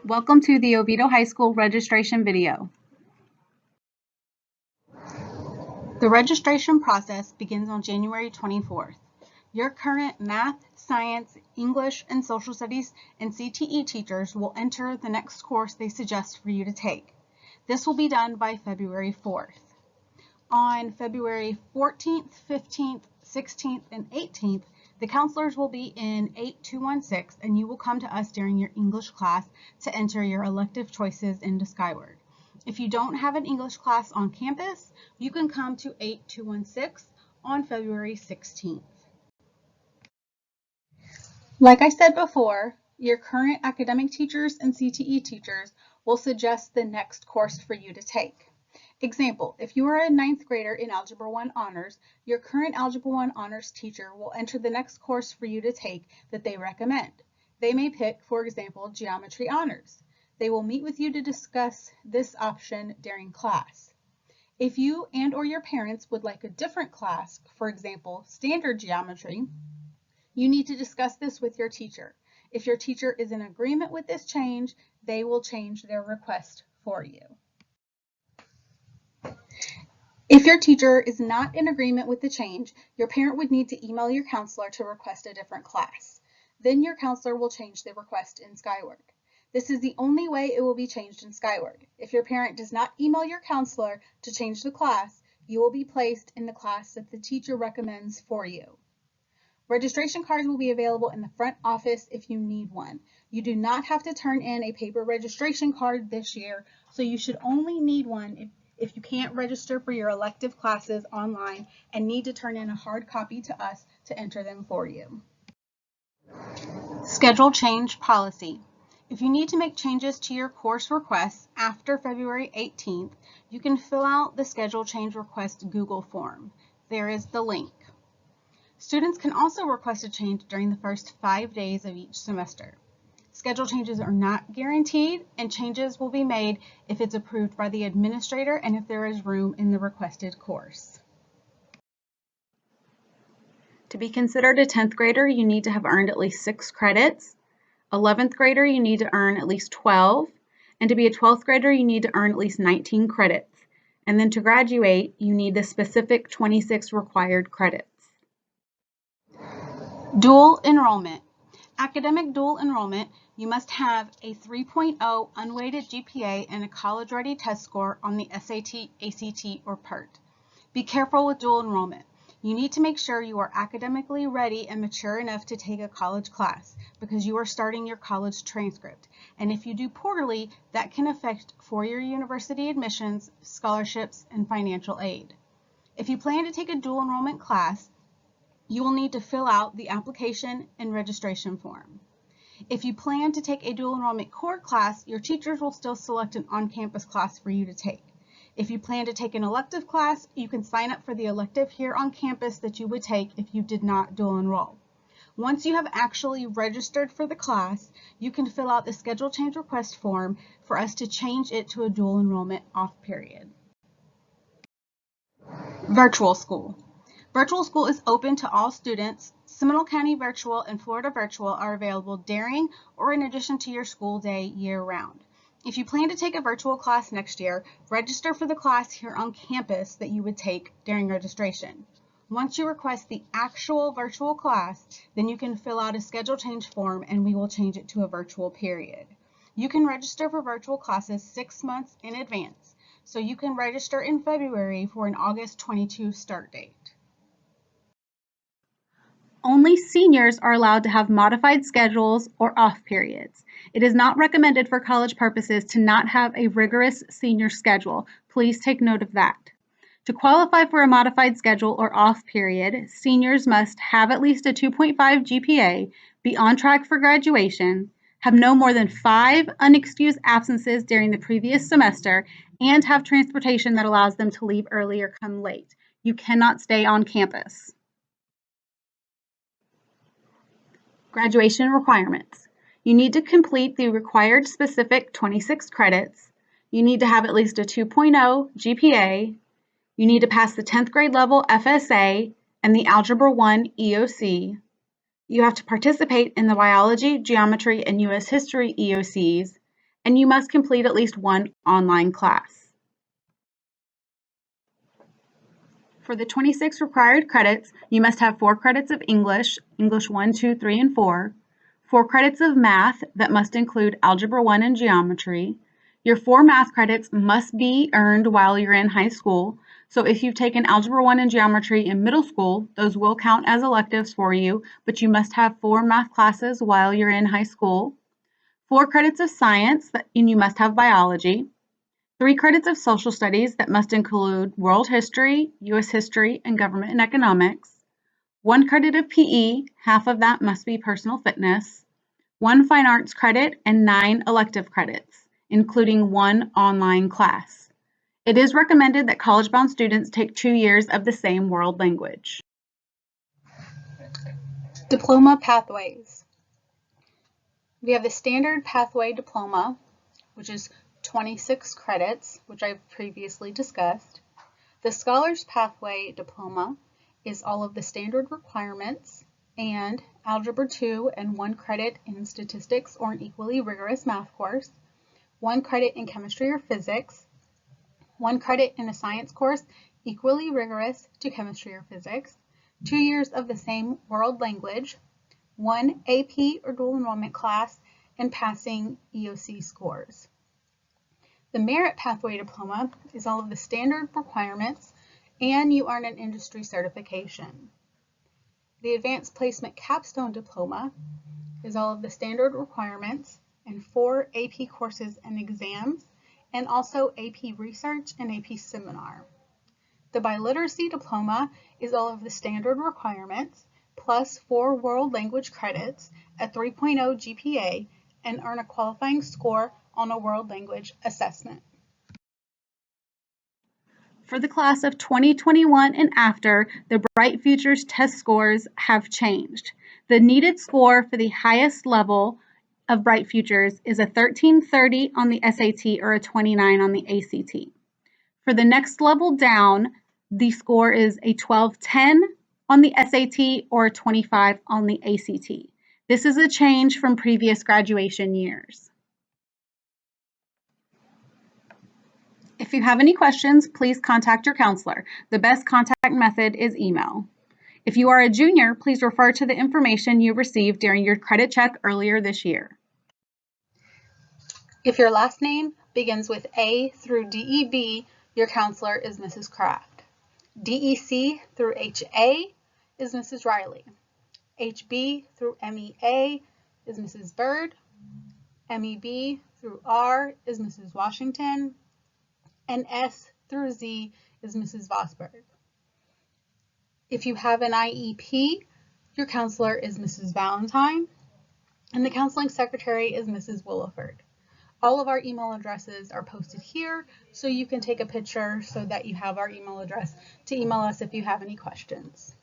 Welcome to the Oviedo High School registration video. The registration process begins on January 24th. Your current math, science, English, and social studies and CTE teachers will enter the next course they suggest for you to take. This will be done by February 4th. On February 14th, 15th, 16th, and 18th, the counselors will be in 8216 and you will come to us during your English class to enter your elective choices into Skyward. If you don't have an English class on campus, you can come to 8216 on February 16th. Like I said before, your current academic teachers and CTE teachers will suggest the next course for you to take. Example, if you are a 9th grader in Algebra 1 Honors, your current Algebra 1 Honors teacher will enter the next course for you to take that they recommend. They may pick, for example, Geometry Honors. They will meet with you to discuss this option during class. If you and/or your parents would like a different class, for example, Standard Geometry, you need to discuss this with your teacher. If your teacher is in agreement with this change, they will change their request for you. If your teacher is not in agreement with the change, your parent would need to email your counselor to request a different class. Then your counselor will change the request in Skyward. This is the only way it will be changed in Skyward. If your parent does not email your counselor to change the class, you will be placed in the class that the teacher recommends for you. Registration cards will be available in the front office if you need one. You do not have to turn in a paper registration card this year, so you should only need one if you can't register for your elective classes online and need to turn in a hard copy to us to enter them for you. Schedule change policy. If you need to make changes to your course requests after February 18th, you can fill out the schedule change request Google form. There is the link. Students can also request a change during the first 5 days of each semester. Schedule changes are not guaranteed, and changes will be made if it's approved by the administrator and if there is room in the requested course. To be considered a 10th grader, you need to have earned at least 6 credits. 11th grader, you need to earn at least 12. And to be a 12th grader, you need to earn at least 19 credits. And then to graduate, you need the specific 26 required credits. Dual enrollment. Academic dual enrollment, you must have a 3.0 unweighted GPA and a college-ready test score on the SAT, ACT, or PERT. Be careful with dual enrollment. You need to make sure you are academically ready and mature enough to take a college class because you are starting your college transcript. And if you do poorly, that can affect four-year university admissions, scholarships, and financial aid. If you plan to take a dual enrollment class, you will need to fill out the application and registration form. If you plan to take a dual enrollment core class, your teachers will still select an on-campus class for you to take. If you plan to take an elective class, you can sign up for the elective here on campus that you would take if you did not dual enroll. Once you have actually registered for the class, you can fill out the schedule change request form for us to change it to a dual enrollment off period. Virtual school. Virtual school is open to all students. Seminole County Virtual and Florida Virtual are available during or in addition to your school day year-round. If you plan to take a virtual class next year, register for the class here on campus that you would take during registration. Once you request the actual virtual class, then you can fill out a schedule change form and we will change it to a virtual period. You can register for virtual classes 6 months in advance, so you can register in February for an August 22 start date. Only seniors are allowed to have modified schedules or off periods. It is not recommended for college purposes to not have a rigorous senior schedule. Please take note of that. To qualify for a modified schedule or off period, seniors must have at least a 2.5 GPA, be on track for graduation, have no more than 5 unexcused absences during the previous semester, and have transportation that allows them to leave early or come late. You cannot stay on campus. Graduation requirements. You need to complete the required specific 26 credits. You need to have at least a 2.0 GPA. You need to pass the 10th grade level FSA and the Algebra 1 EOC. You have to participate in the biology, geometry, and U.S. history EOCs, and you must complete at least one online class. For the 26 required credits, you must have 4 credits of English, English 1, 2, 3, and 4, 4 credits of math that must include Algebra 1 and geometry. Your 4 math credits must be earned while you're in high school. So if you've taken Algebra 1 and geometry in middle school, those will count as electives for you, but you must have 4 math classes while you're in high school. 4 credits of science, and you must have biology. 3 credits of social studies that must include world history, U.S. history, and government and economics. 1 credit of PE, half of that must be personal fitness. 1 fine arts credit and 9 elective credits, including 1 online class. It is recommended that college-bound students take 2 years of the same world language. Diploma pathways. We have the standard pathway diploma, which is 26 credits, which I've previously discussed. The Scholars Pathway Diploma is all of the standard requirements and Algebra 2 and 1 credit in statistics or an equally rigorous math course, 1 credit in chemistry or physics, 1 credit in a science course equally rigorous to chemistry or physics, 2 years of the same world language, 1 AP or dual enrollment class, and passing EOC scores. The Merit Pathway Diploma is all of the standard requirements and you earn an industry certification. The Advanced Placement Capstone Diploma is all of the standard requirements and 4 AP courses and exams, and also AP Research and AP Seminar. The Biliteracy Diploma is all of the standard requirements plus 4 world language credits at 3.0 GPA and earn a qualifying score on a world language assessment. For the class of 2021 and after, the Bright Futures test scores have changed. The needed score for the highest level of Bright Futures is a 1330 on the SAT or a 29 on the ACT. For the next level down, the score is a 1210 on the SAT or a 25 on the ACT. This is a change from previous graduation years. If you have any questions, please contact your counselor. The best contact method is email. If you are a junior, please refer to the information you received during your credit check earlier this year. If your last name begins with A through DEB, your counselor is Mrs. Kraft. DEC through HA is Mrs. Riley. HB through MEA is Mrs. Bird. MEB through R is Mrs. Washington. And S through Z is Mrs. Vosberg. If you have an IEP, your counselor is Mrs. Valentine, and the counseling secretary is Mrs. Williford. All of our email addresses are posted here, so you can take a picture so that you have our email address to email us if you have any questions.